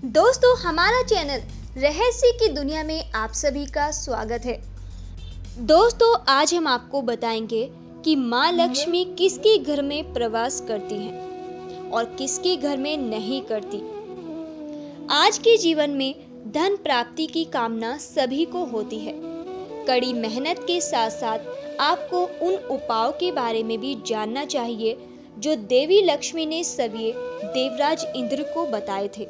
दोस्तों, हमारा चैनल रहस्य की दुनिया में आप सभी का स्वागत है। दोस्तों, आज हम आपको बताएंगे कि माँ लक्ष्मी किसके घर में प्रवास करती हैं और किसके घर में नहीं करती। आज के जीवन में धन प्राप्ति की कामना सभी को होती है। कड़ी मेहनत के साथ साथ आपको उन उपायों के बारे में भी जानना चाहिए जो देवी लक्ष्मी ने सवेरे देवराज इंद्र को बताए थे।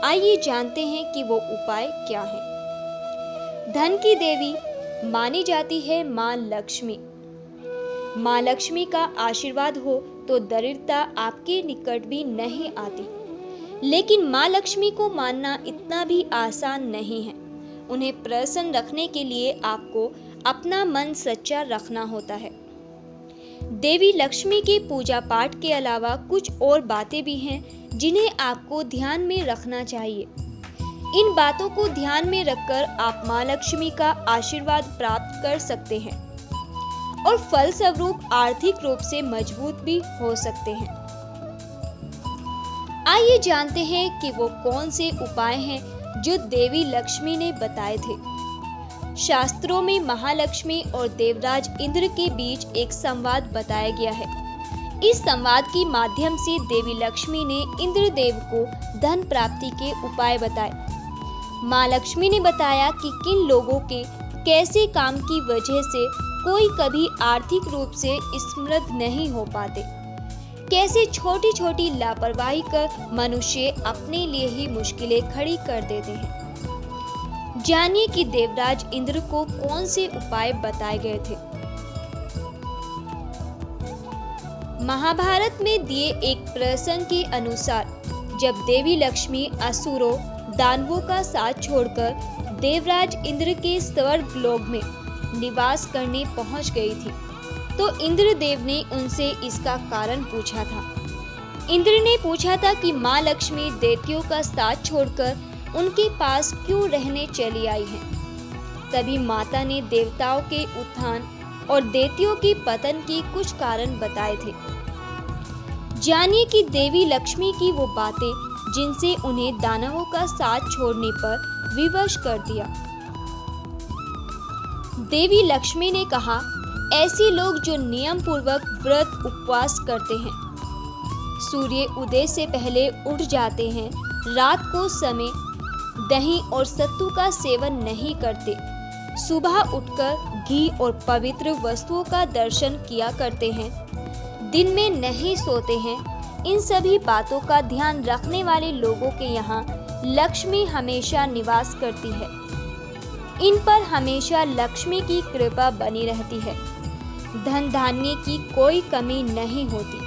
आइए जानते हैं कि वो उपाय क्या है। धन की देवी मानी जाती है माँ लक्ष्मी। माँ लक्ष्मी का आशीर्वाद हो तो दरिद्रता आपके निकट भी नहीं आती। लेकिन माँ लक्ष्मी को मानना इतना भी आसान नहीं है। उन्हें प्रसन्न रखने के लिए आपको अपना मन सच्चा रखना होता है। देवी लक्ष्मी के पूजा पाठ के अलावा कुछ और बातें भी हैं जिन्हें आपको ध्यान में रखना चाहिए। इन बातों को ध्यान में रखकर आप माँ लक्ष्मी का आशीर्वाद प्राप्त कर सकते हैं और फलस्वरूप आर्थिक रूप से मजबूत भी हो सकते हैं। आइए जानते हैं कि वो कौन से उपाय हैं जो देवी लक्ष्मी ने बताए थे। शास्त्रों में महालक्ष्मी और देवराज इंद्र के बीच एक संवाद बताया गया है। इस संवाद के माध्यम से देवी लक्ष्मी ने इंद्रदेव को धन प्राप्ति के उपाय बताए। माँ लक्ष्मी ने बताया कि किन लोगों के कैसे काम की वजह से कोई कभी आर्थिक रूप से समृद्ध नहीं हो पाते, कैसे छोटी छोटी लापरवाही कर मनुष्य अपने लिए ही मुश्किलें खड़ी कर देते हैं। जानिए कि देवराज इंद्र को कौन से उपाय बताए गए थे। महाभारत में दिए एक प्रसंग के अनुसार जब देवी लक्ष्मी असुरों दानवों का साथ छोड़कर देवराज इंद्र के स्वर्ग लोक में निवास करने पहुंच गई थी, तो इंद्रदेव ने उनसे इसका कारण पूछा था। इंद्र ने पूछा था कि माँ लक्ष्मी दैत्यों का साथ छोड़कर उनके पास क्यों रहने चली आई है। तभी माता ने देवताओं के उत्थान और दैत्यों के पतन के कुछ कारण बताए थे। जानिए कि देवी लक्ष्मी की वो बातें जिनसे उन्हें दानवों का साथ छोड़ने पर विवश कर दिया। देवी लक्ष्मी ने कहा, ऐसे लोग जो नियम पूर्वक व्रत उपवास करते हैं, सूर्य उदय से पहले उठ जाते हैं, रात को समय दही और सत्तू का सेवन नहीं करते, सुबह उठकर घी और पवित्र वस्तुओं का दर्शन किया करते हैं, दिन में नहीं सोते हैं, इन सभी बातों का ध्यान रखने वाले लोगों के यहाँ लक्ष्मी हमेशा निवास करती है। इन पर हमेशा लक्ष्मी की कृपा बनी रहती है। धन धान्य की कोई कमी नहीं होती।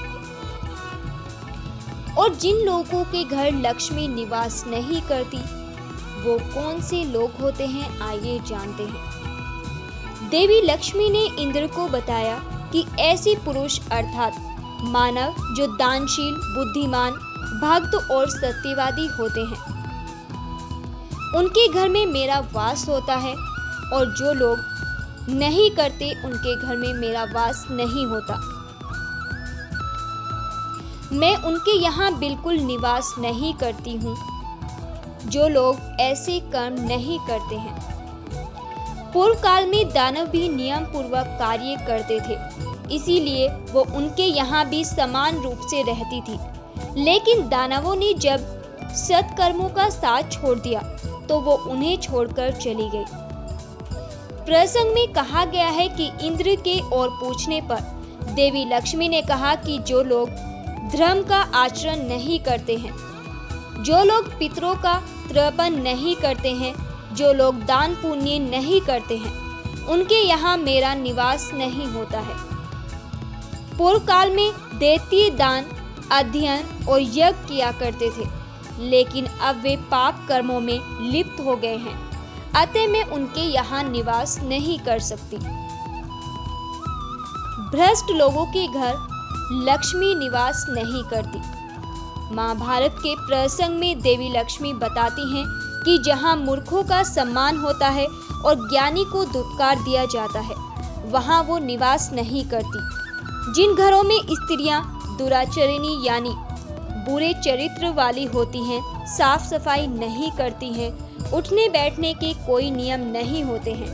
और जिन लोगों के घर लक्ष्मी निवास नहीं करती, वो कौन से लोग होते हैं, आइए जानते हैं। देवी लक्ष्मी ने इंद्र को बताया कि ऐसे पुरुष अर्थात मानव जो दानशील, बुद्धिमान, भक्त और सत्यवादी होते हैं, उनके घर में मेरा वास होता है, और जो लोग नहीं करते उनके घर में मेरा वास नहीं होता। मैं उनके यहाँ बिल्कुल निवास नहीं करती हूँ। जो लोग ऐसे कर्म नहीं करते हैं। पूर्व काल में दानव भी नियम पूर्वक कार्य करते थे, इसीलिए वो उनके यहाँ भी समान रूप से रहती थी। लेकिन दानवों ने जब सत्कर्मों का साथ छोड़ दिया तो वो उन्हें छोड़कर चली गई। प्रसंग में कहा गया है कि इंद्र के और पूछने पर देवी लक्ष्मी ने कहा कि जो लोग धर्म का आचरण नहीं करते हैं, जो लोग पितरों का तर्पण नहीं करते हैं, जो लोग दान पुण्य नहीं करते हैं, उनके यहाँ मेरा निवास नहीं होता है। पूर्व काल में दैत्य दान, अध्ययन और यज्ञ किया करते थे, लेकिन अब वे पाप कर्मों में लिप्त हो गए हैं, अतः मैं उनके यहाँ निवास नहीं कर सकती। भ्रष्ट लोगों के घर लक्ष्मी निवास नहीं करती। महाभारत के प्रसंग में देवी लक्ष्मी बताती हैं कि जहाँ मूर्खों का सम्मान होता है और ज्ञानी को दुत्कार दिया जाता है, वहाँ वो निवास नहीं करती। जिन घरों में स्त्रियाँ दुराचरणी यानी बुरे चरित्र वाली होती हैं, साफ सफाई नहीं करती हैं, उठने बैठने के कोई नियम नहीं होते हैं,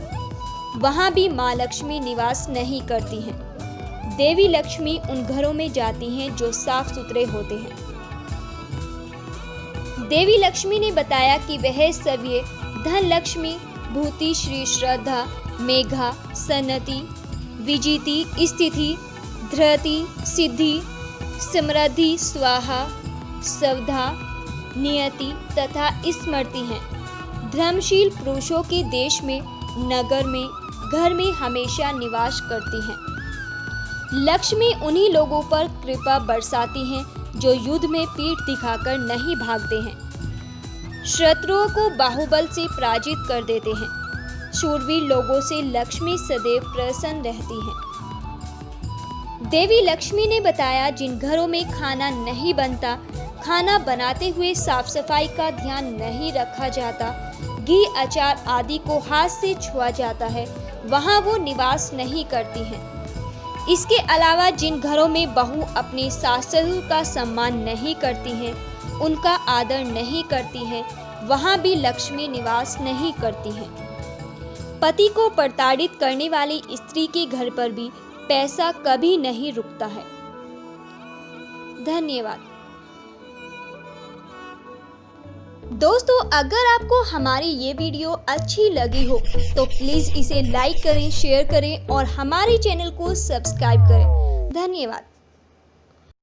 वहाँ भी माँ लक्ष्मी निवास नहीं करती हैं। देवी लक्ष्मी उन घरों में जाती हैं जो साफ सुथरे होते हैं। देवी लक्ष्मी ने बताया कि वह सभी धन लक्ष्मी, भूति, श्री, श्रद्धा, मेघा, सन्नति, विजिति, स्थिति, धृति, सिद्धि, समृद्धि, स्वाहा, सवधा, नियति तथा स्मृति हैं। धर्मशील पुरुषों के देश में, नगर में, घर में हमेशा निवास करती हैं। लक्ष्मी उन्हीं लोगों पर कृपा बरसाती हैं जो युद्ध में पीठ दिखाकर नहीं भागते हैं, शत्रुओं को बाहुबल से पराजित कर देते हैं। शूरवीर लोगों से लक्ष्मी सदैव प्रसन्न रहती हैं। देवी लक्ष्मी ने बताया, जिन घरों में खाना नहीं बनता, खाना बनाते हुए साफ सफाई का ध्यान नहीं रखा जाता, घी, अचार आदि को हाथ से छुआ जाता है, वहां वो निवास नहीं करती हैं। इसके अलावा जिन घरों में बहू अपने सास ससुर का सम्मान नहीं करती हैं, उनका आदर नहीं करती हैं, वहां भी लक्ष्मी निवास नहीं करती हैं। पति को प्रताड़ित करने वाली स्त्री के घर पर भी पैसा कभी नहीं रुकता है। धन्यवाद। दोस्तों, अगर आपको हमारी ये वीडियो अच्छी लगी हो तो प्लीज़ इसे लाइक करें, शेयर करें और हमारे चैनल को सब्सक्राइब करें। धन्यवाद।